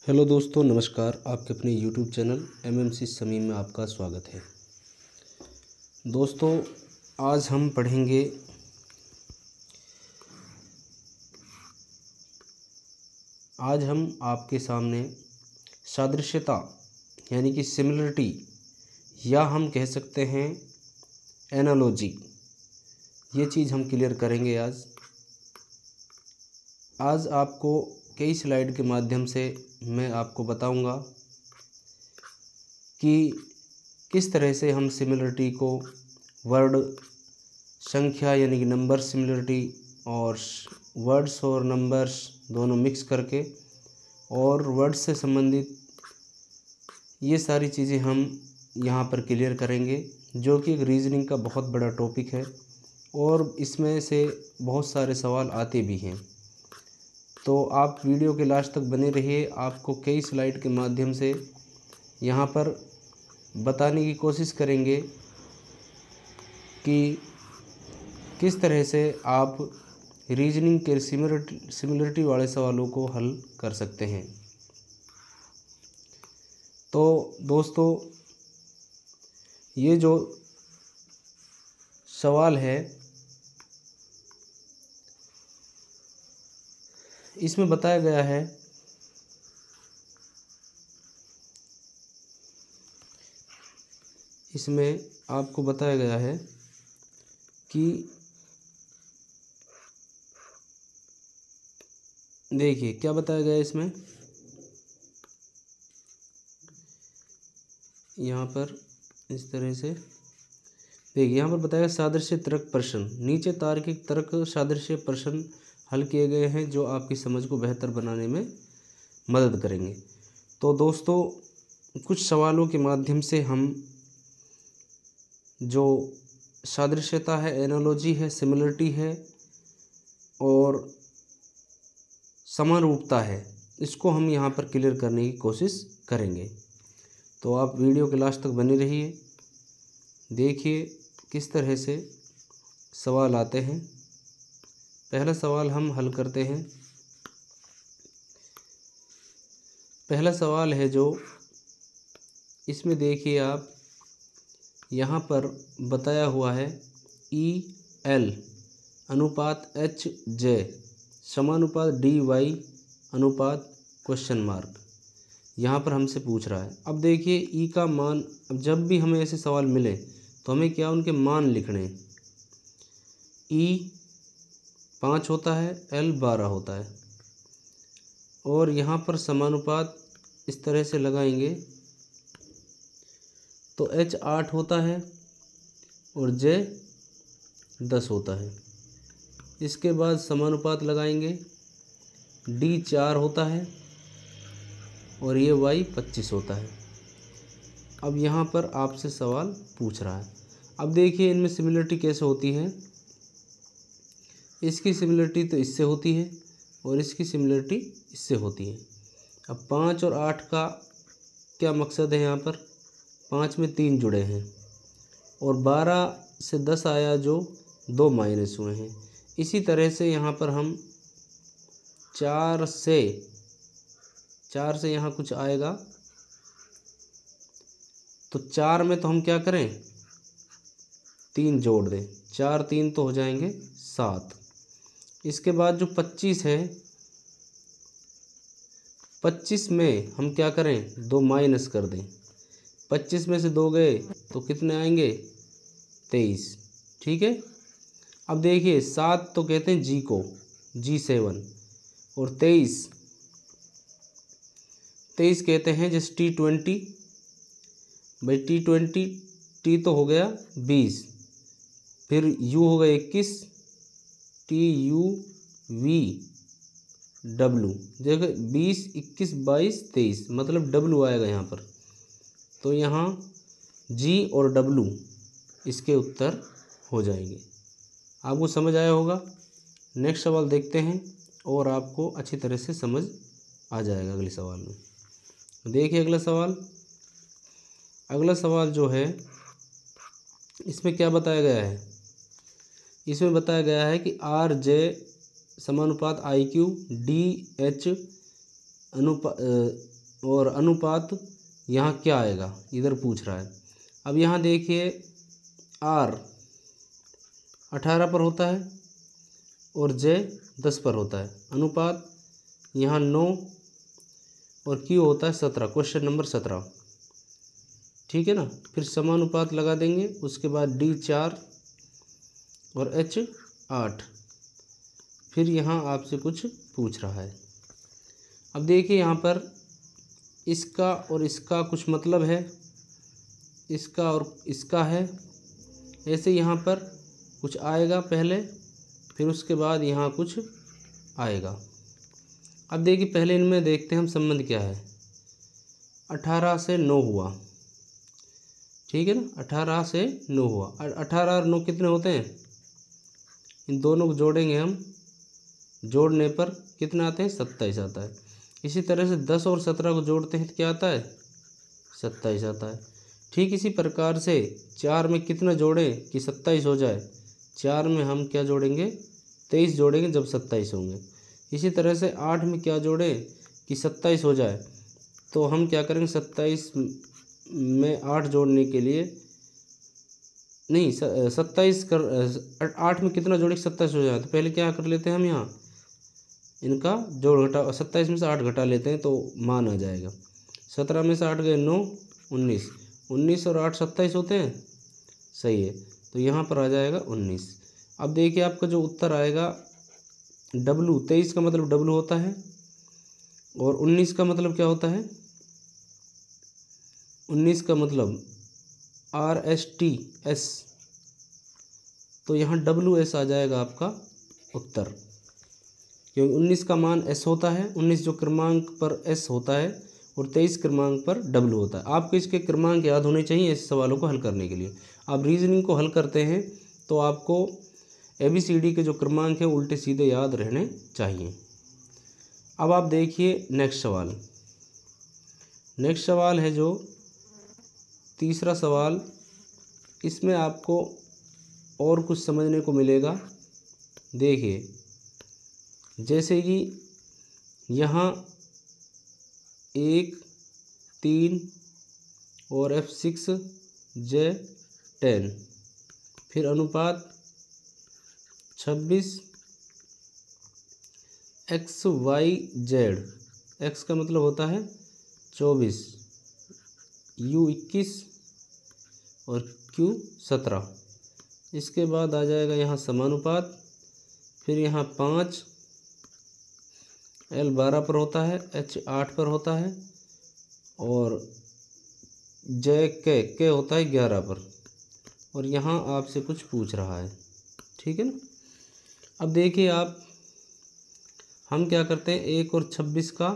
Hello दोस्तों, नमस्कार। आपके अपने यूट्यूब चैनल एमएमसी समीम में आपका स्वागत है। दोस्तों, आज हम पढ़ेंगे आपके सामने सादृश्यता यानी कि सिमिलरिटी, या हम कह सकते हैं एनालॉजी। ये चीज़ हम क्लियर करेंगे आज आपको कई स्लाइड के माध्यम से मैं आपको बताऊंगा कि किस तरह से हम सिमिलरिटी को वर्ड संख्या यानी कि नंबर सिमिलरिटी और वर्ड्स और नंबर्स दोनों मिक्स करके और वर्ड्स से संबंधित ये सारी चीज़ें हम यहाँ पर क्लियर करेंगे, जो कि एक रीजनिंग का बहुत बड़ा टॉपिक है और इसमें से बहुत सारे सवाल आते भी हैं। तो आप वीडियो के लास्ट तक बने रहिए। आपको कई स्लाइड के माध्यम से यहाँ पर बताने की कोशिश करेंगे कि किस तरह से आप रीजनिंग के सिमिलरिटी वाले सवालों को हल कर सकते हैं। तो दोस्तों, ये जो सवाल है इसमें बताया गया है आपको बताया गया है कि देखिए क्या बताया गया है इसमें। यहाँ पर इस तरह से देखिए, यहाँ पर बताया सादृश्य तर्क प्रश्न, नीचे तार्किक तर्क सादृश्य प्रश्न हल किए गए हैं जो आपकी समझ को बेहतर बनाने में मदद करेंगे। तो दोस्तों, कुछ सवालों के माध्यम से हम जो सादृश्यता है, एनालॉजी है, सिमिलरिटी है और समानरूपता है, इसको हम यहाँ पर क्लियर करने की कोशिश करेंगे। तो आप वीडियो के लास्ट तक बने रहिए। देखिए किस तरह से सवाल आते हैं। पहला सवाल हम हल करते हैं। पहला सवाल है जो इसमें देखिए आप, यहाँ पर बताया हुआ है EL अनुपात HJ समानुपात DY अनुपात क्वेश्चन मार्क। यहाँ पर हमसे पूछ रहा है। अब देखिए E का मान, अब जब भी हमें ऐसे सवाल मिले तो हमें क्या उनके मान लिखने हैं। E 5 होता है, L 12 होता है और यहाँ पर समानुपात इस तरह से लगाएंगे तो H 8 होता है और J 10 होता है। इसके बाद समानुपात लगाएंगे, D 4 होता है और ये Y 25 होता है। अब यहाँ पर आपसे सवाल पूछ रहा है। अब देखिए इनमें सिमिलरिटी कैसे होती है। इसकी सिमिलरिटी तो इससे होती है और इसकी सिमिलरिटी इससे होती है। अब 5 और 8 का क्या मकसद है, यहाँ पर 5 में 3 जुड़े हैं और 12 से 10 आया जो 2 माइनस हुए हैं। इसी तरह से यहाँ पर हम 4 से यहाँ कुछ आएगा तो 4 में तो हम क्या करें, 3 जोड़ दें, 4 3 तो हो जाएंगे 7। इसके बाद जो 25 है, 25 में हम क्या करें, 2 माइनस कर दें। 25 में से 2 गए तो कितने आएंगे, 23। ठीक है। अब देखिए 7 तो कहते हैं G को, G7 और 23 कहते हैं जैसे T20। भाई T20, T तो हो गया 20, फिर U हो गया 21, TUV W। देखो 20 21 22 23 मतलब W आएगा यहाँ पर। तो यहाँ G और W इसके उत्तर हो जाएंगे। आपको समझ आया होगा। नेक्स्ट सवाल देखते हैं और आपको अच्छी तरह से समझ आ जाएगा अगले सवाल में। देखिए अगला सवाल जो है इसमें क्या बताया गया है। इसमें बताया गया है कि RJ समानुपात IQ DH और अनुपात यहाँ क्या आएगा इधर पूछ रहा है। अब यहाँ देखिए R 18 पर होता है और J 10 पर होता है, अनुपात यहाँ 9 और Q होता है 17, क्वेश्चन नंबर 17, ठीक है ना। फिर समानुपात लगा देंगे, उसके बाद D 4 और H 8। फिर यहाँ आपसे कुछ पूछ रहा है। अब देखिए यहाँ पर इसका और इसका कुछ मतलब है, इसका और इसका है, ऐसे यहाँ पर कुछ आएगा पहले, फिर उसके बाद यहाँ कुछ आएगा। अब देखिए पहले इनमें देखते हैं हम संबंध क्या है। 18 से 9 हुआ, ठीक है ना, 18 से 9 हुआ। 18 और 9 कितने होते हैं, इन दोनों को जोड़ेंगे हम, जोड़ने पर कितना आते हैं 27 आता है। इसी तरह से 10 और 17 को जोड़ते हैं तो क्या आता है 27 आता है। ठीक इसी प्रकार से 4 में कितना जोड़ें कि 27 हो जाए, 4 में हम क्या जोड़ेंगे 23 जोड़ेंगे जब 27 होंगे। इसी तरह से 8 में क्या जोड़ें कि 27 हो जाए, तो हम क्या करेंगे 27 में 8 जोड़ने के लिए नहीं 27 कर 8 में कितना जोड़े 27 हो जाए, तो पहले क्या कर लेते हैं हम यहाँ इनका जोड़ घटा, 27 में से 8 घटा लेते हैं तो मान आ जाएगा। 17 में से 8 गए 9, 19, 19 और 8 27 होते हैं, सही है, तो यहाँ पर आ जाएगा 19। अब देखिए आपका जो उत्तर आएगा W, 23 का मतलब W होता है और 19 का मतलब क्या होता है, 19 का मतलब RSTS, तो यहाँ WS आ जाएगा आपका उत्तर, क्योंकि 19 का मान S होता है, 19 जो क्रमांक पर S होता है और 23 क्रमांक पर W होता है। आपको इसके क्रमांक याद होने चाहिए ऐसे सवालों को हल करने के लिए। आप रीजनिंग को हल करते हैं तो आपको ABCD के जो क्रमांक हैं उल्टे सीधे याद रहने चाहिए। अब आप देखिए नेक्स्ट सवाल, नेक्स्ट सवाल है जो तीसरा सवाल, इसमें आपको और कुछ समझने को मिलेगा। देखिए जैसे कि यहाँ 1, 3 और F6 J 10, फिर अनुपात 26 XYZ, X का मतलब होता है 24, U 21 और Q 17। इसके बाद आ जाएगा यहाँ समानुपात, फिर यहाँ 5, L 12 पर होता है, H 8 पर होता है और J K होता है 11 पर, और यहाँ आपसे कुछ पूछ रहा है, ठीक है ना। अब देखिए आप, हम क्या करते हैं 1 और 26 का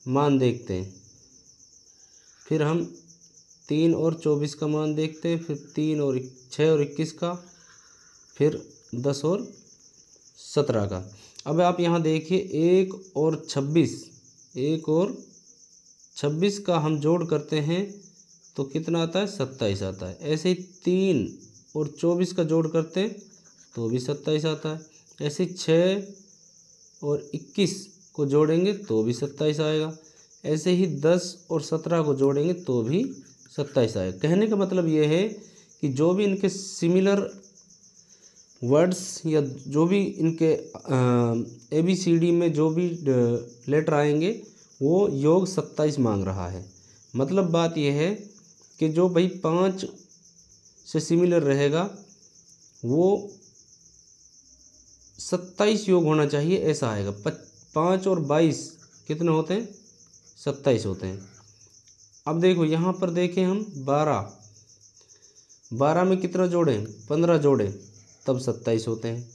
मान देखते हैं, फिर हम 3 और 24 का मान देखते हैं, फिर 3 और 6 और 21 का, फिर 10 और 17 का। अब आप यहाँ देखिए 1 और 26 का हम जोड़ करते हैं तो कितना आता है 27 आता है। ऐसे ही 3 और 24 का जोड़ करते हैं तो भी 27 आता है। ऐसे 6 और 21 को जोड़ेंगे तो भी 27 आएगा। ऐसे ही 10 और 17 को जोड़ेंगे तो भी 27 आएगा। कहने का मतलब ये है कि जो भी इनके सिमिलर वर्ड्स या जो भी इनके ABCD में जो भी लेटर आएंगे वो योग 27 मांग रहा है। मतलब बात यह है कि जो भाई 5 से सिमिलर रहेगा वो 27 योग होना चाहिए, ऐसा आएगा। 5 और 22 कितने होते हैं 27 होते हैं। अब देखो यहाँ पर देखें हम 12 में कितना जोड़ें 15 जोड़ें तब 27 होते हैं,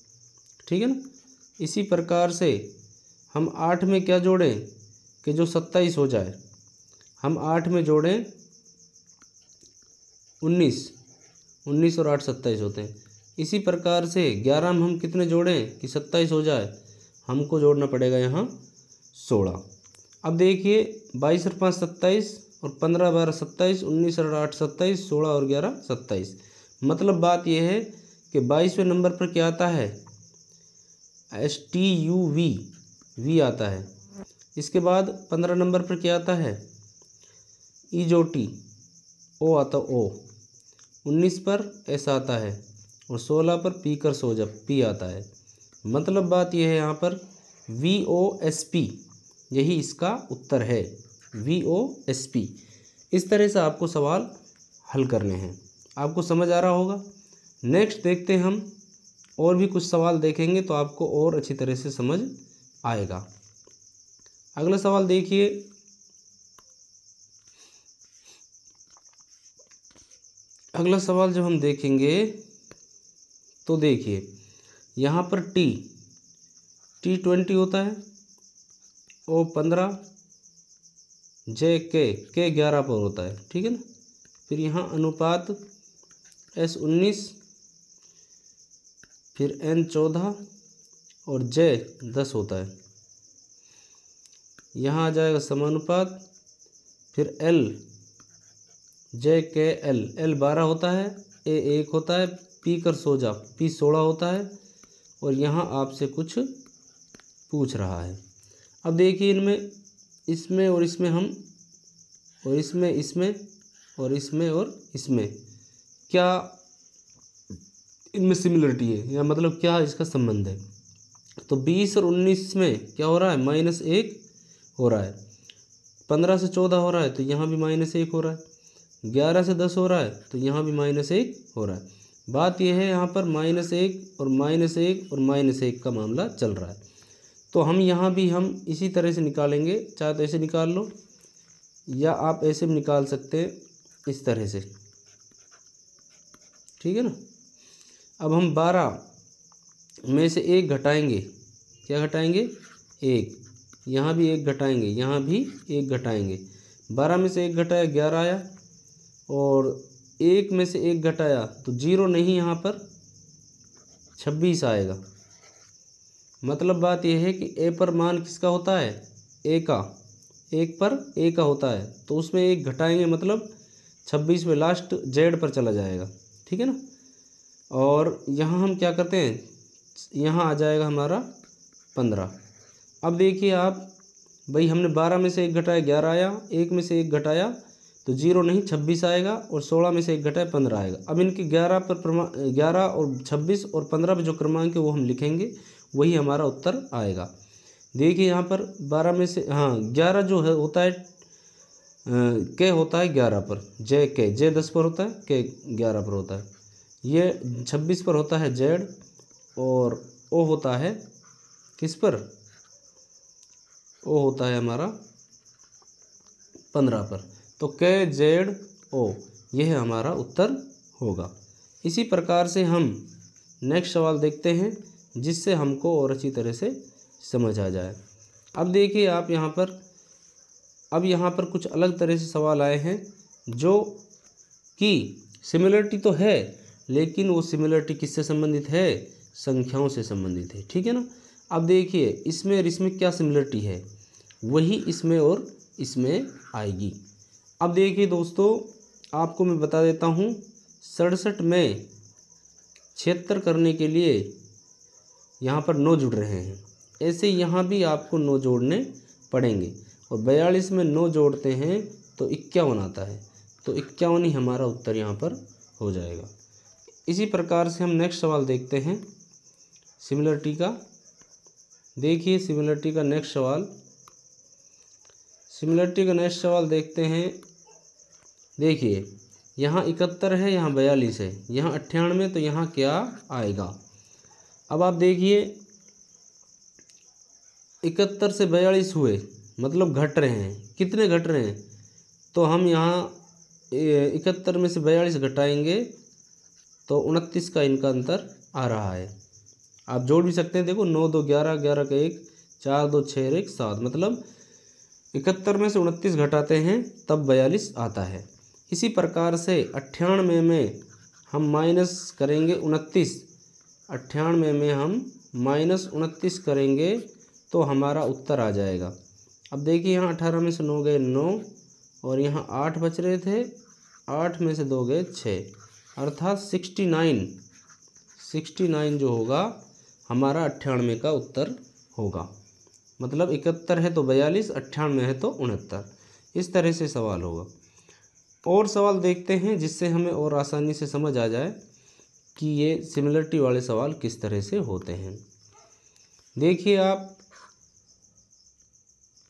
ठीक है ना। इसी प्रकार से हम 8 में क्या जोड़ें कि जो 27 हो जाए, हम 8 में जोड़ें 19 और 8 27 होते हैं। इसी प्रकार से 11 में हम कितने जोड़ें कि 27 हो जाए, हमको जोड़ना पड़ेगा यहाँ 16। अब देखिए 22 और 5 27 और 15 12 27, 19 और 8 27, 16 और 11 27। मतलब बात यह है कि 22वें नंबर पर क्या आता है STUV, V आता है। इसके बाद 15 नंबर पर क्या आता है, ई जो टी, ओ आता ओ। 19 पर एस आता है और 16 पर पी कर सो जा, पी आता है। मतलब बात यह है यहाँ पर VOSP, यही इसका उत्तर है, VOSP। इस तरह से आपको सवाल हल करने हैं। आपको समझ आ रहा होगा। नेक्स्ट देखते हैं हम, और भी कुछ सवाल देखेंगे तो आपको और अच्छी तरह से समझ आएगा। अगला सवाल देखिए, अगला सवाल जब हम देखेंगे तो देखिए यहाँ पर T20 होता है, O15, K 11 पर होता है, ठीक है ना। फिर यहाँ अनुपात S19, फिर N 14 और J 10 होता है। यहाँ आ जाएगा समानुपात, फिर L JKL, L 12 होता है, A 1 होता है, P कर सो जा, P 16 होता है। और यहाँ आपसे कुछ पूछ रहा है। अब देखिए इनमें, इसमें और इसमें हम, और इसमें और इसमें और इसमें क्या इनमें सिमिलरिटी है, या मतलब क्या इसका संबंध है। तो 20 और 19 में क्या हो रहा है, -1 हो रहा है। 15 से 14 हो रहा है तो यहाँ भी -1 हो रहा है। 11 से 10 हो रहा है तो यहाँ भी -1 हो रहा है। बात यह है यहाँ पर -1 और -1 और -1 का मामला चल रहा है। तो हम यहाँ भी हम इसी तरह से निकालेंगे, चाहे तो ऐसे निकाल लो या आप ऐसे भी निकाल सकते हैं, इस तरह से, ठीक है ना। अब हम 12 में से 1 घटाएंगे, क्या घटाएंगे, 1, यहाँ भी 1 घटाएंगे, यहाँ भी 1 घटाएंगे। 12 में से 1 घटाया 11 आया, और 1 में से 1 घटाया तो 0 नहीं, यहाँ पर 26 आएगा। मतलब बात यह है कि ए पर मान किसका होता है, ए का, 1 पर ए का होता है, तो उसमें 1 घटाएंगे, मतलब 26 में लास्ट जेड पर चला जाएगा, ठीक है ना। और यहाँ हम क्या करते हैं, यहाँ आ जाएगा हमारा 15। अब देखिए आप, भाई हमने 12 में से 1 घटाया 11 आया, 1 में से 1 घटाया तो 0 नहीं 26 आएगा, और 16 में से 1 घटाया 15 आएगा। अब इनके 11 और 26 और 15 पे जो क्रमांक है वो हम लिखेंगे, वही हमारा उत्तर आएगा। देखिए यहाँ पर 12 में से, हाँ 11 जो है होता है के होता है 11 पर, जे 10 पर होता है, के 11 पर होता है। ये 26 पर होता है जेड, और ओ होता है किस पर, ओ होता है हमारा 15 पर। तो के जेड ओ, यह हमारा उत्तर होगा। इसी प्रकार से हम नेक्स्ट सवाल देखते हैं, जिससे हमको और अच्छी तरह से समझ आ जाए। अब देखिए आप यहाँ पर, अब यहाँ पर कुछ अलग तरह से सवाल आए हैं, जो कि सिमिलरिटी तो है, लेकिन वो सिमिलरिटी किससे संबंधित है, संख्याओं से संबंधित है, ठीक है ना। अब देखिए इसमें और इसमें क्या सिमिलरिटी है, वही इसमें और इसमें आएगी। अब देखिए दोस्तों, आपको मैं बता देता हूँ, 67 में 76 करने के लिए यहाँ पर 9 जुड़ रहे हैं, ऐसे यहाँ भी आपको 9 जोड़ने पड़ेंगे। और 42 में 9 जोड़ते हैं तो 51 आता है, तो 51 ही हमारा उत्तर यहाँ पर हो जाएगा। इसी प्रकार से हम नेक्स्ट सवाल देखते हैं सिमिलरिटी का। देखिए सिमिलरिटी का नेक्स्ट सवाल, देखते हैं। देखिए यहाँ 71 है, यहाँ 42 है, यहाँ 98, तो यहाँ क्या आएगा। अब आप देखिए 71 से 42 हुए, मतलब घट रहे हैं, कितने घट रहे हैं, तो हम यहाँ 71 में से 42 घटाएंगे तो 29 का इनका अंतर आ रहा है। आप जोड़ भी सकते हैं, देखो 9 2 11, 11 का 1, 4 2 6 1 7, मतलब 71 में से 29 घटाते हैं तब 42 आता है। इसी प्रकार से 98 में हम माइनस करेंगे 29, 98 में हम -29 करेंगे तो हमारा उत्तर आ जाएगा। अब देखिए यहाँ 18 में से 9 गए 9, और यहाँ 8 बच रहे थे, 8 में से 2 गए 6, अर्थात 69 जो होगा हमारा 98 का उत्तर होगा। मतलब 71 है तो 42, 98 है तो 69। इस तरह से सवाल होगा। और सवाल देखते हैं जिससे हमें और आसानी से समझ आ जाए कि ये सिमिलरिटी वाले सवाल किस तरह से होते हैं। देखिए आप,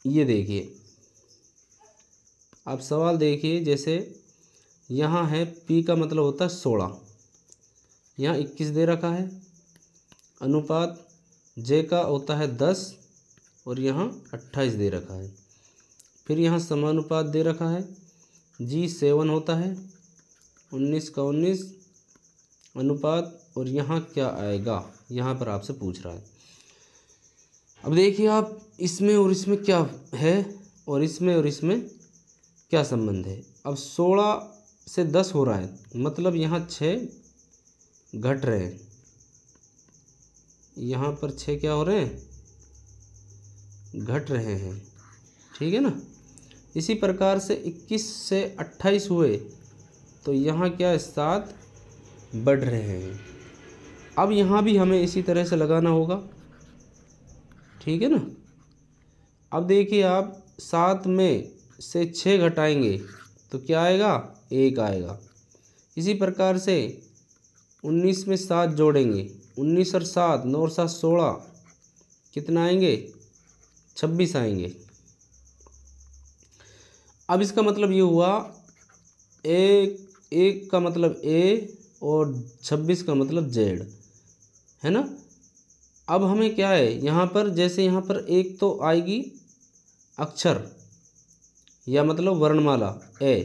ये देखिए आप सवाल देखिए, जैसे यहाँ है P का मतलब होता है 16, यहाँ 21 दे रखा है, अनुपात J का होता है 10 और यहाँ 28 दे रखा है। फिर यहाँ समानुपात दे रखा है, G 7 होता है, 19 का 19 अनुपात, और यहाँ क्या आएगा, यहाँ पर आपसे पूछ रहा है। अब देखिए आप, इसमें और इसमें क्या है और इसमें क्या संबंध है। अब 16 से 10 हो रहा है, मतलब यहाँ 6 घट रहे हैं, यहाँ पर 6 क्या हो रहे हैं, घट रहे हैं, ठीक है ना। इसी प्रकार से 21 से 28 हुए तो यहाँ क्या है, 7 बढ़ रहे हैं। अब यहाँ भी हमें इसी तरह से लगाना होगा, ठीक है ना। अब देखिए आप, 7 में से 6 घटाएंगे तो क्या आएगा, 1 आएगा। इसी प्रकार से 19 में 7 जोड़ेंगे, 19 और 7, 9 और 7 16, कितना आएंगे, 26 आएंगे। अब इसका मतलब ये हुआ, एक का मतलब A और 26 का मतलब Z, है ना। अब हमें क्या है, यहाँ पर जैसे यहाँ पर एक तो आएगी अक्षर या मतलब वर्णमाला A,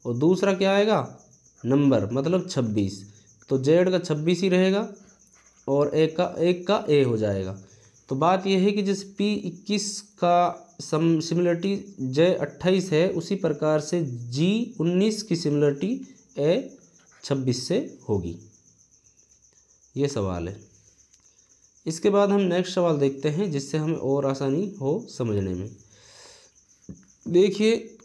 और दूसरा क्या आएगा, नंबर मतलब 26, तो Z का 26 ही रहेगा और एक का A हो जाएगा। तो बात यह है कि जैसे P 21 का सिमिलरिटी J 28 है, उसी प्रकार से G 19 की सिमिलरिटी A 26 से होगी। ये सवाल है। इसके बाद हम नेक्स्ट सवाल देखते हैं जिससे हमें और आसानी हो समझने में। देखिए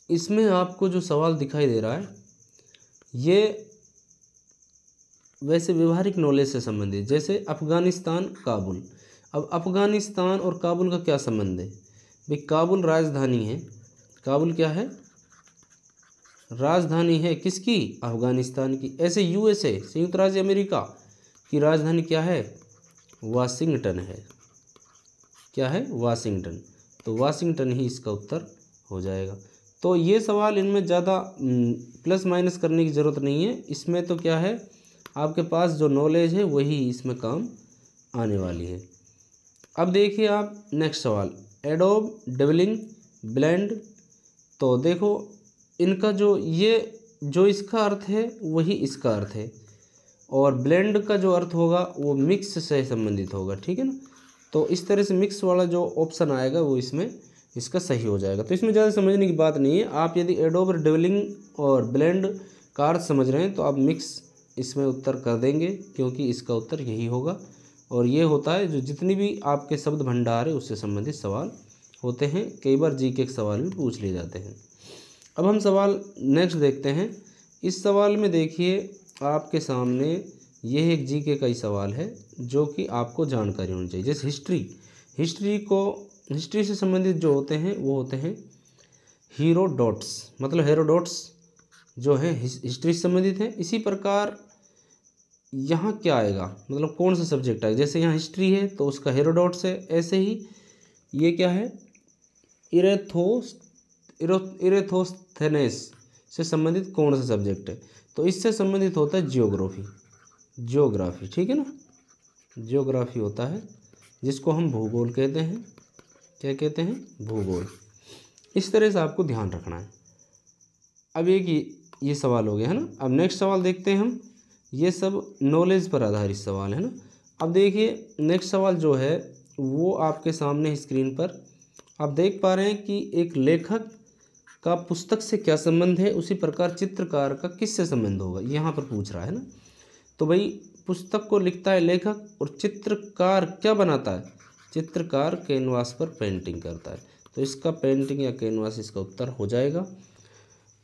इसमें आपको जो सवाल दिखाई दे रहा है ये वैसे व्यवहारिक नॉलेज से संबंधित, जैसे अफ़गानिस्तान काबुल। अब अफ़गानिस्तान और काबुल का क्या संबंध है भाई, काबुल राजधानी है, काबुल क्या है, राजधानी है किसकी, अफ़गानिस्तान की। ऐसे USA संयुक्त राज्य अमेरिका की राजधानी क्या है, वाशिंगटन है। क्या है, वाशिंगटन। तो वाशिंगटन ही इसका उत्तर हो जाएगा। तो ये सवाल, इनमें ज़्यादा प्लस माइनस करने की ज़रूरत नहीं है। इसमें तो क्या है, आपके पास जो नॉलेज है वही इसमें काम आने वाली है। अब देखिए आप नेक्स्ट सवाल, एडोब, डेवलिंग, ब्लेंड। तो देखो इनका जो इसका अर्थ है वही इसका अर्थ है, और ब्लेंड का जो अर्थ होगा वो मिक्स से संबंधित होगा, ठीक है ना। तो इस तरह से मिक्स वाला जो ऑप्शन आएगा वो इसमें इसका सही हो जाएगा। तो इसमें ज़्यादा समझने की बात नहीं है। आप यदि एडोब, डेवलिंग और ब्लेंड का अर्थ समझ रहे हैं तो आप मिक्स इसमें उत्तर कर देंगे, क्योंकि इसका उत्तर यही होगा। और ये होता है जो जितनी भी आपके शब्द भंडार है उससे संबंधित सवाल होते हैं, कई बार जीके के सवाल भी पूछ लिए जाते हैं। अब हम सवाल नेक्स्ट देखते हैं। इस सवाल में देखिए आपके सामने यह एक जीके का ही सवाल है जो कि आपको जानकारी होनी चाहिए। जैसे हिस्ट्री से संबंधित जो होते हैं वो होते हैं हेरोडोट्स, मतलब हेरोडोट्स जो है हिस्ट्री से संबंधित है। इसी प्रकार यहाँ क्या आएगा, मतलब कौन सा सब्जेक्ट आएगा, जैसे यहाँ हिस्ट्री है तो उसका हेरोडोट्स है। ऐसे ही ये क्या है, इरेथोस्थेनेस से संबंधित कौन सा सब्जेक्ट है, तो इससे संबंधित होता है जियोग्राफी, ठीक है ना। जियोग्राफी होता है जिसको हम भूगोल कहते हैं। क्या कहते हैं, भूगोल। इस तरह से आपको ध्यान रखना है। अब ये सवाल हो गया है ना। अब नेक्स्ट सवाल देखते हैं हम। ये सब नॉलेज पर आधारित सवाल है ना। अब देखिए नेक्स्ट सवाल जो है वो आपके सामने स्क्रीन पर आप देख पा रहे हैं कि एक लेखक का पुस्तक से क्या संबंध है, उसी प्रकार चित्रकार का किससे संबंध होगा, यहाँ पर पूछ रहा है ना। तो भाई पुस्तक को लिखता है लेखक, और चित्रकार क्या बनाता है, चित्रकार कैनवास पर पेंटिंग करता है। तो इसका पेंटिंग या कैनवास इसका उत्तर हो जाएगा।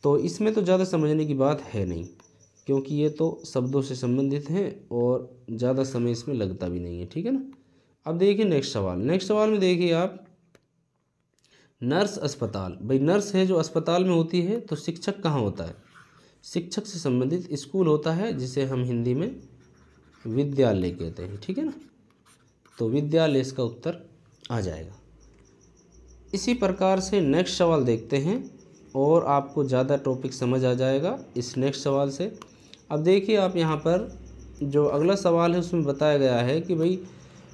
तो इसमें तो ज़्यादा समझने की बात है नहीं, क्योंकि ये तो शब्दों से संबंधित हैं और ज़्यादा समय इसमें लगता भी नहीं है, ठीक है ना। अब देखिए नेक्स्ट सवाल। नेक्स्ट सवाल में देखिए आप, नर्स अस्पताल। भाई नर्स है जो अस्पताल में होती है, तो शिक्षक कहाँ होता है? शिक्षक से संबंधित स्कूल होता है, जिसे हम हिंदी में विद्यालय कहते हैं, ठीक है ना। तो विद्यालय इसका उत्तर आ जाएगा। इसी प्रकार से नेक्स्ट सवाल देखते हैं और आपको ज़्यादा टॉपिक समझ आ जाएगा इस नेक्स्ट सवाल से। अब देखिए आप यहाँ पर जो अगला सवाल है उसमें बताया गया है कि भाई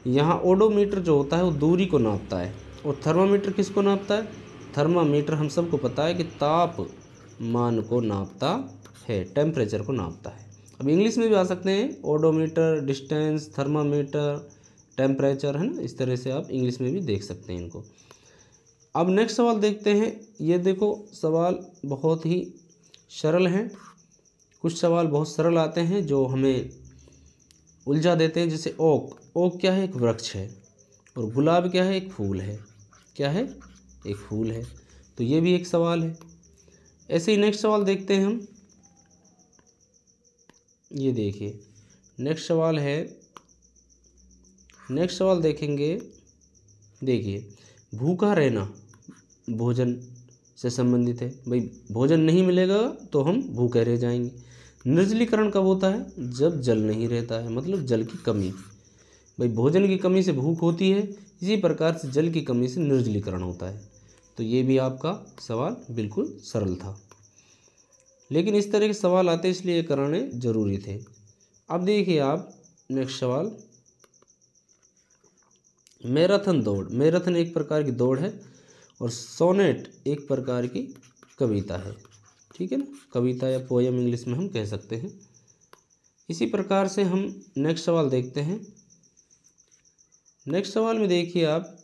यहाँ ओडोमीटर जो होता है वो दूरी को नापता है, और थर्मामीटर किसको नापता है? थर्मामीटर हम सबको पता है कि तापमान को नापता है, टेम्परेचर को नापता है। अब इंग्लिश में भी आ सकते हैं, ओडोमीटर, डिस्टेंस, थर्मामीटर, टेम्परेचर, है ना। इस तरह से आप इंग्लिश में भी देख सकते हैं इनको। अब नेक्स्ट सवाल देखते हैं। ये देखो सवाल बहुत ही सरल हैं, कुछ सवाल बहुत सरल आते हैं जो हमें उलझा देते हैं। जैसे ओक, ओक क्या है? एक वृक्ष है। और गुलाब क्या है? एक फूल है। क्या है? एक फूल है। तो ये भी एक सवाल है। ऐसे ही नेक्स्ट सवाल देखते हैं हम। ये देखिए नेक्स्ट सवाल है, नेक्स्ट सवाल देखेंगे। देखिए भूखा रहना भोजन से संबंधित है। भाई भोजन नहीं मिलेगा तो हम भूखे रह जाएंगे। निर्जलीकरण कब होता है? जब जल नहीं रहता है, मतलब जल की कमी। भाई भोजन की कमी से भूख होती है, इसी प्रकार से जल की कमी से निर्जलीकरण होता है। तो ये भी आपका सवाल बिल्कुल सरल था, लेकिन इस तरह के सवाल आते इसलिए ये कराने जरूरी थे। अब देखिए आप नेक्स्ट सवाल, मैराथन दौड़। मैराथन एक प्रकार की दौड़ है, और सोनेट एक प्रकार की कविता है, ठीक है ना। कविता या पोयम इंग्लिश में हम कह सकते हैं। इसी प्रकार से हम नेक्स्ट सवाल देखते हैं। नेक्स्ट सवाल में देखिए आप,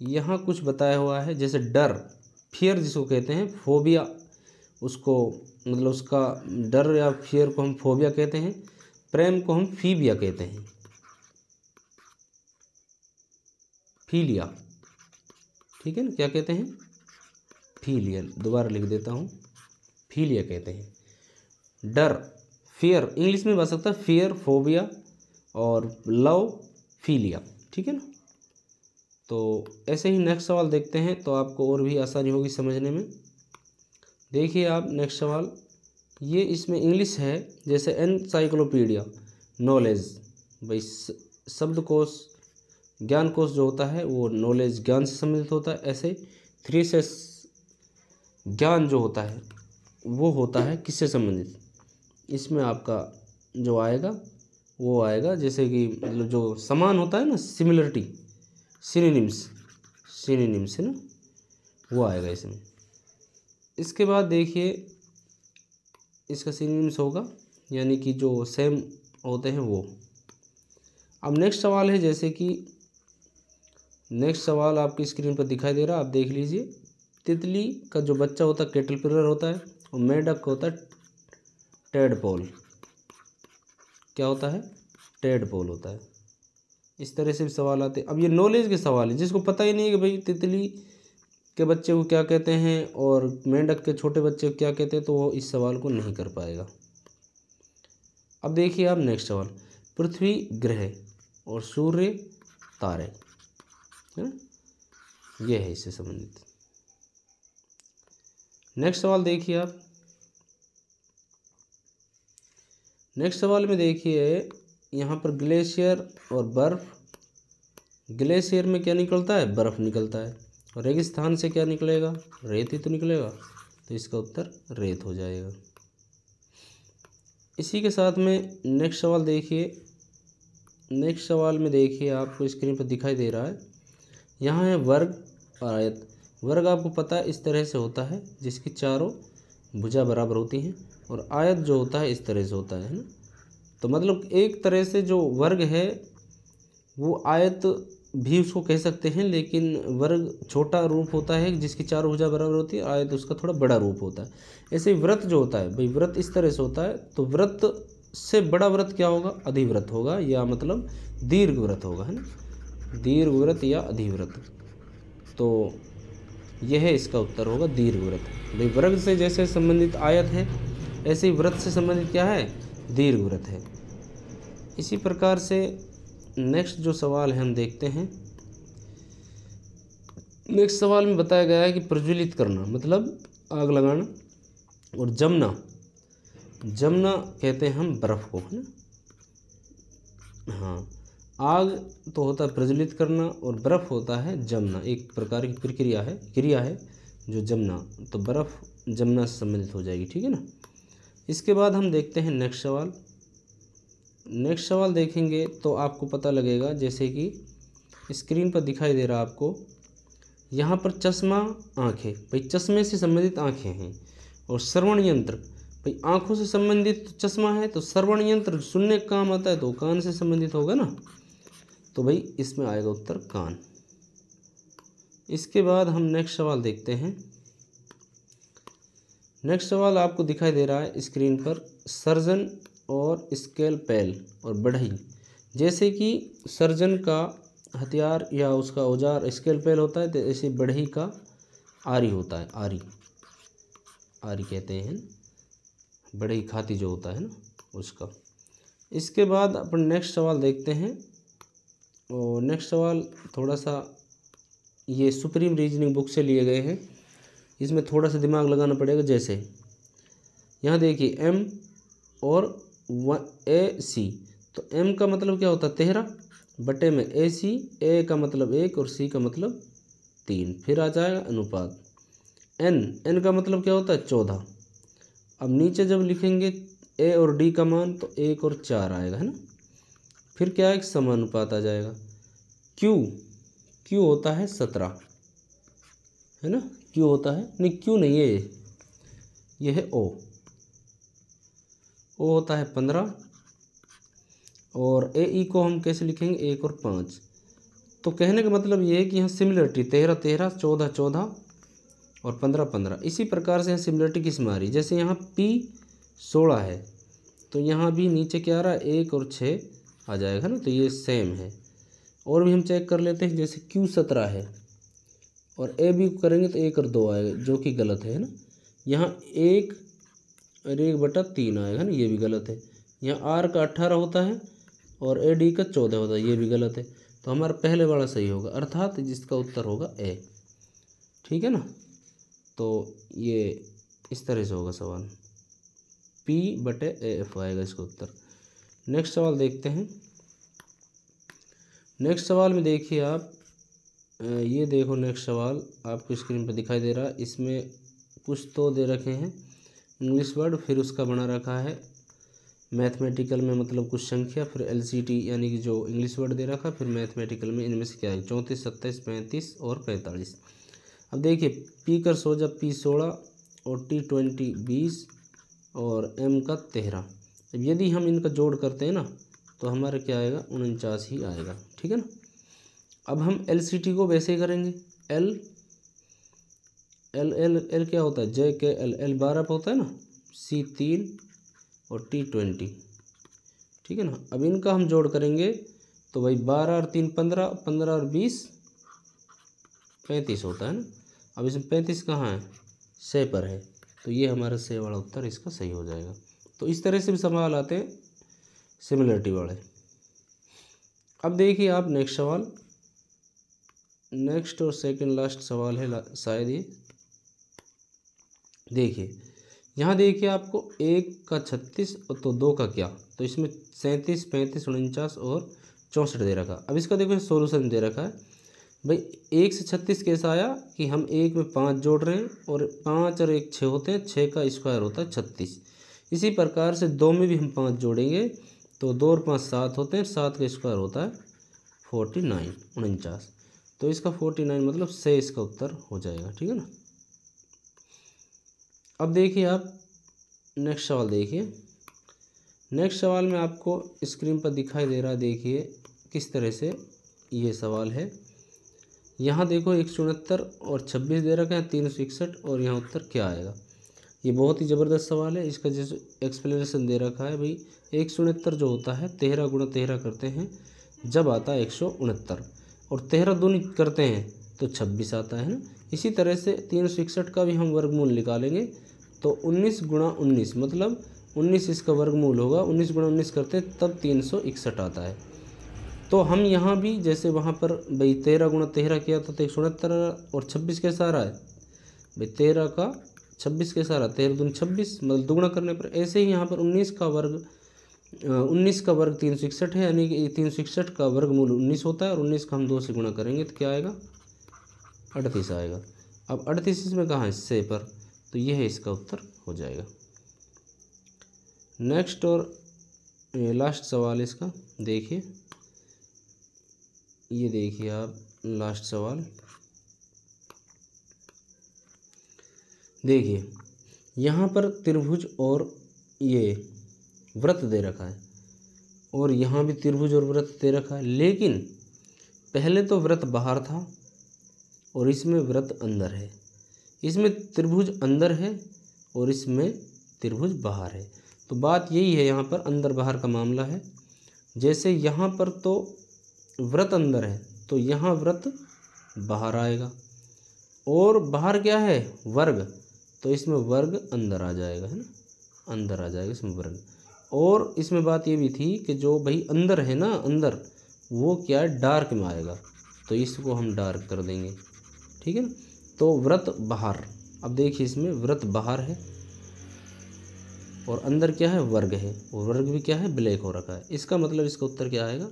यहाँ कुछ बताया हुआ है, जैसे डर, फियर जिसको कहते हैं, फोबिया उसको, मतलब उसका डर या फियर को हम फोबिया कहते हैं। प्रेम को हम फीबिया कहते हैं, फीलिया, ठीक है ना। क्या कहते हैं? फीलिया। दोबारा लिख देता हूँ, फीलिया कहते हैं। डर, फियर इंग्लिश में बन सकता है फियर, फोबिया, और लव, फीलिया, ठीक है ना। तो ऐसे ही नेक्स्ट सवाल देखते हैं, तो आपको और भी आसानी होगी समझने में। देखिए आप नेक्स्ट सवाल, ये इसमें इंग्लिश है, जैसे एनसाइक्लोपीडिया, नॉलेज। भाई शब्दकोश, ज्ञान कोश जो होता है वो नॉलेज, ज्ञान से संबंधित होता है। ऐसे 3 ज्ञान जो होता है वो होता है किससे संबंधित? इसमें आपका जो आएगा वो आएगा, जैसे कि मतलब जो समान होता है ना, सिमिलरिटी, सिनोनिम्स, सिनोनिम्स है ना, वो आएगा इसमें। इसके बाद देखिए इसका सिनोनिम्स होगा, यानी कि जो सेम होते हैं वो। अब नेक्स्ट सवाल है, जैसे कि नेक्स्ट सवाल आपकी स्क्रीन पर दिखाई दे रहा है, आप देख लीजिए। तितली का जो बच्चा होता है कैटरपिलर होता है, और मेढक का होता है टेडपोल। क्या होता है? टेडपोल होता है। इस तरह से भी सवाल आते हैं। अब ये नॉलेज के सवाल है, जिसको पता ही नहीं है कि भाई तितली के बच्चे को क्या कहते हैं और मेंढक के छोटे बच्चे को क्या कहते हैं, तो वो इस सवाल को नहीं कर पाएगा। अब देखिए आप नेक्स्ट सवाल, पृथ्वी ग्रह और सूर्य तारे, है ना, ये है इससे संबंधित। नेक्स्ट सवाल देखिए आप। नेक्स्ट सवाल में देखिए यहाँ पर ग्लेशियर और बर्फ। ग्लेशियर में क्या निकलता है? बर्फ निकलता है। और रेगिस्तान से क्या निकलेगा? रेत ही तो निकलेगा। तो इसका उत्तर रेत हो जाएगा। इसी के साथ में नेक्स्ट सवाल देखिए। नेक्स्ट सवाल में देखिए आपको स्क्रीन पर दिखाई दे रहा है, यहाँ है वर्ग और आयत। वर्ग आपको पता है इस तरह से होता है, जिसकी चारों भुजा बराबर होती हैं, और आयत जो होता है इस तरह से होता है ना। तो मतलब एक तरह से जो वर्ग है वो आयत भी उसको कह सकते हैं, लेकिन वर्ग छोटा रूप होता है जिसकी चारों भुजा बराबर होती है, आयत उसका थोड़ा बड़ा रूप होता है। ऐसे ही व्रत जो होता है, भाई व्रत इस तरह से होता है, तो व्रत से बड़ा व्रत क्या होगा? अधिव्रत होगा, या मतलब दीर्घ व्रत होगा, है ना, दीर्घ व्रत या अधिव्रत। तो यह है इसका उत्तर होगा दीर्घ व्रत। भाई वर्ग से जैसे संबंधित आयत है, ऐसे ही व्रत से संबंधित क्या है? दीर्घ व्रत है। इसी प्रकार से नेक्स्ट जो सवाल है हम देखते हैं। नेक्स्ट सवाल में बताया गया है कि प्रज्वलित करना मतलब आग लगाना, और जमना, जमना कहते हैं हम बर्फ़ को, है ना। हाँ, आग तो होता है प्रज्वलित करना और बर्फ़ होता है जमना, एक प्रकार की क्रिया है जो जमना, तो बर्फ़ जमना से संबंधित हो जाएगी, ठीक है ना। इसके बाद हम देखते हैं नेक्स्ट सवाल। नेक्स्ट सवाल देखेंगे तो आपको पता लगेगा, जैसे कि स्क्रीन पर दिखाई दे रहा है आपको, यहाँ पर चश्मा आँखें, भाई चश्मे से संबंधित आँखें हैं, और श्रवण यंत्र, भाई आँखों से संबंधित चश्मा है तो श्रवण यंत्र सुनने का काम आता है तो कान से संबंधित होगा ना, तो भाई इसमें आएगा उत्तर कान। इसके बाद हम नेक्स्ट सवाल देखते हैं। नेक्स्ट सवाल आपको दिखाई दे रहा है स्क्रीन पर, सर्जन और स्केलपेल और बढ़ई, जैसे कि सर्जन का हथियार या उसका औजार स्केलपेल होता है, तो ऐसे बढ़ई का आरी होता है, आरी, आरी कहते हैं, बढ़ई खाती जो होता है ना उसका। इसके बाद अपन नेक्स्ट सवाल देखते हैं, और नेक्स्ट सवाल थोड़ा सा ये सुप्रीम रीजनिंग बुक से लिए गए हैं, इसमें थोड़ा सा दिमाग लगाना पड़ेगा। जैसे यहाँ देखिए M और AC, तो M का मतलब क्या होता है 13 बटे में AC, A का मतलब 1 और C का मतलब 3, फिर आ जाएगा अनुपात। N का मतलब क्या होता है 14। अब नीचे जब लिखेंगे A और D का मान तो 1 और 4 आएगा, है ना, फिर क्या है समानुपात आ जाएगा। Q होता है 17, है ना, Q होता है, नहीं Q नहीं है ये है O होता है 15, और AE को हम कैसे लिखेंगे 1 और 5। तो कहने का मतलब ये है कि यहाँ सिमिलरिटी 13 13, 14 14 और 15 15, इसी प्रकार से यहाँ सिमिलरिटी किस में आ रही, जैसे यहाँ P 16 है तो यहाँ भी नीचे क्या आ रहा है 1 और 6 आ जाएगा ना, तो ये सेम है। और भी हम चेक कर लेते हैं, जैसे Q 17 है और A भी करेंगे तो 1 और 2 आएगा, जो कि गलत है ना। यहाँ 1 और 1/3 आएगा ना, ये भी गलत है। यहाँ R का 18 होता है और AD का 14 होता है, ये भी गलत है। तो हमारा पहले वाला सही होगा, अर्थात जिसका उत्तर होगा A, ठीक है ना। तो ये इस तरह से होगा सवाल, P/AF आएगा इसका उत्तर। नेक्स्ट सवाल देखते हैं। नेक्स्ट सवाल में देखिए आप, ये देखो नेक्स्ट सवाल आपको स्क्रीन पर दिखाई दे रहा है, इसमें कुछ तो दे रखे हैं इंग्लिश वर्ड, फिर उसका बना रखा है मैथमेटिकल में मतलब कुछ संख्या, फिर LCT यानी कि जो इंग्लिश वर्ड दे रखा है, फिर मैथमेटिकल में इनमें से क्या है 34 27 35 और 45। अब देखिए P का 16 P 16 और T 20 20 और M का 13। अब यदि हम इनका जोड़ करते हैं ना तो हमारा क्या आएगा 49 ही आएगा, ठीक है ना। अब हम LCT को वैसे ही करेंगे, L क्या होता है JKL, L 12 पे होता है ना, C 3 और T 20, ठीक है ना। अब इनका हम जोड़ करेंगे तो भाई 12 और 3 15, 15 और 20 35 होता है ना। अब इसमें 35 कहाँ है, से पर है, तो ये हमारा से वाला उत्तर इसका सही हो जाएगा। तो इस तरह से भी सवाल आते हैं सिमिलरिटी वाले। अब देखिए आप नेक्स्ट सवाल, नेक्स्ट और सेकंड लास्ट सवाल है शायद ये। देखिए यहाँ देखिए आपको 1 का 36 और तो 2 का क्या, तो इसमें 37 35 49 और 64 दे रखा। अब इसका देखो सोल्यूशन दे रखा है भाई, 1 से 36 कैसा आया कि हम 1 में 5 जोड़ रहे हैं और 5 और 1 6 होते हैं, 6 का स्क्वायर होता है 36। इसी प्रकार से 2 में भी हम 5 जोड़ेंगे तो 2 और 5 7 होते हैं, 7 का स्क्वायर होता है 49। तो इसका 49 मतलब से इसका उत्तर हो जाएगा, ठीक है ना। अब देखिए आप नेक्स्ट सवाल देखिए। नेक्स्ट सवाल में आपको स्क्रीन पर दिखाई दे रहा है, देखिए किस तरह से ये सवाल है। यहाँ देखो 169 और 26 दे रखा है 361, और यहाँ उत्तर क्या आएगा। ये बहुत ही ज़बरदस्त सवाल है। इसका जैसे एक्सप्लेनेशन दे रखा है भाई, 169 जो होता है 13 × 13 करते हैं जब आता है 169, और 13 दूनी करते हैं तो 26 आता है ना। इसी तरह से 361 का भी हम वर्गमूल निकालेंगे तो 19 × 19 मतलब 19 इसका वर्गमूल होगा, 19 × 19 करते हैं तब 361 आता है। तो हम यहाँ भी जैसे वहाँ पर भाई 13 गुणा 13 किया था तो 169 और 26 कैसा आ रहा है भाई 13 का 26 कैसा आ रहा है 13 दूनी 26 मतलब दुगुना करने पर। ऐसे ही यहाँ पर 19 का वर्ग 361 है, यानी कि 361 का वर्गमूल 19 होता है और 19 का हम 2 से गुणा करेंगे तो क्या आएगा 38 आएगा। अब 38 इसमें कहाँ है से पर, तो ये है इसका उत्तर हो जाएगा। नेक्स्ट और लास्ट सवाल इसका देखिए, ये देखिए आप लास्ट सवाल देखिए, यहाँ पर त्रिभुज और ये वृत्त दे रखा है और यहाँ भी त्रिभुज और वृत्त दे रखा है, लेकिन पहले तो वृत्त बाहर था और इसमें वृत्त अंदर है। इसमें त्रिभुज अंदर है और इसमें त्रिभुज बाहर है। तो बात यही है, यहाँ पर अंदर बाहर का मामला है। जैसे यहाँ पर तो वृत्त अंदर है तो यहाँ वृत्त बाहर आएगा, और बाहर क्या है वर्ग, तो इसमें वर्ग अंदर आ जाएगा, है ना, अंदर आ जाएगा इसमें वर्ग। और इसमें बात ये भी थी कि जो भाई अंदर है ना, अंदर वो क्या है डार्क में आएगा, तो इसको हम डार्क कर देंगे, ठीक है ना। तो वृत्त बाहर, अब देखिए इसमें वृत्त बाहर है और अंदर क्या है वर्ग है, और वर्ग भी क्या है ब्लैक हो रखा है। इसका मतलब इसका उत्तर क्या आएगा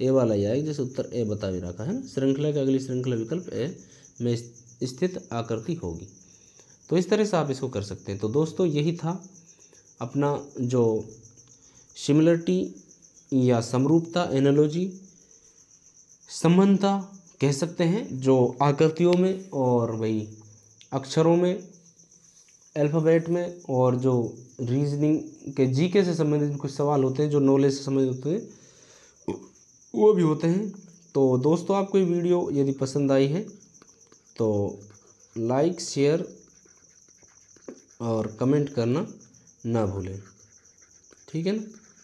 ए वाला ही आएगा, जैसे उत्तर ए बता भी रखा है ना, श्रृंखला का अगली श्रृंखला विकल्प ए में स्थित आकृति होगी। तो इस तरह से आप इसको कर सकते हैं। तो दोस्तों यही था अपना जो सिमिलरिटी या समरूपता, एनालॉजी, संबंधता कह सकते हैं, जो आकृतियों में और वही अक्षरों में, अल्फ़ाबेट में, और जो रीजनिंग के जीके से संबंधित कुछ सवाल होते हैं, जो नॉलेज से संबंधित होते हैं, वो भी होते हैं। तो दोस्तों आपको ये वीडियो यदि पसंद आई है तो लाइक, शेयर और कमेंट करना ना भूलें, ठीक है ना।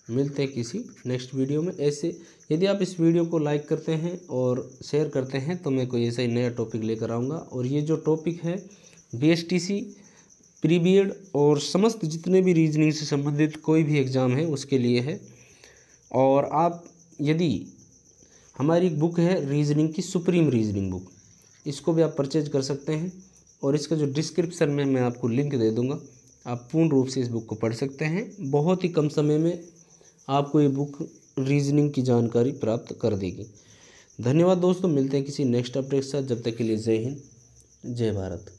मिलते हैं किसी नेक्स्ट वीडियो में। ऐसे यदि आप इस वीडियो को लाइक करते हैं और शेयर करते हैं तो मैं कोई ऐसा ही नया टॉपिक लेकर आऊँगा। और ये जो टॉपिक है BSTC, प्री बीएड और समस्त जितने भी रीजनिंग से संबंधित कोई भी एग्ज़ाम है उसके लिए है। और आप यदि हमारी एक बुक है रीजनिंग की, सुप्रीम रीजनिंग बुक, इसको भी आप परचेज कर सकते हैं और इसका जो डिस्क्रिप्शन में मैं आपको लिंक दे दूंगा, आप पूर्ण रूप से इस बुक को पढ़ सकते हैं। बहुत ही कम समय में आपको ये बुक रीजनिंग की जानकारी प्राप्त कर देगी। धन्यवाद दोस्तों, मिलते हैं किसी नेक्स्ट अपडेट के साथ। जब तक के लिए जय हिंद, जय भारत।